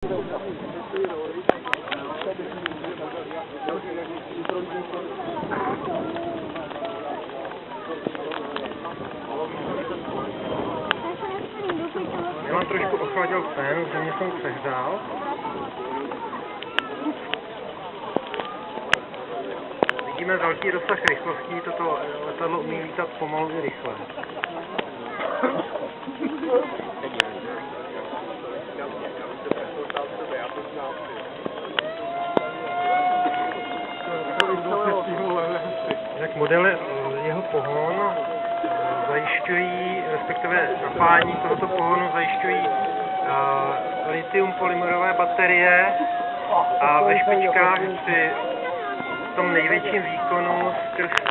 Já mám trošku ochladil fen, že mě jsem přehrál. Vidíme velký rozsah rychlostí, toto letadlo umí lítat pomalu i rychle. Jak modely jeho pohon zajišťují, respektive napájení tohoto pohonu zajišťují lithium polymerové baterie a ve špičkách při tom největším výkonu skrz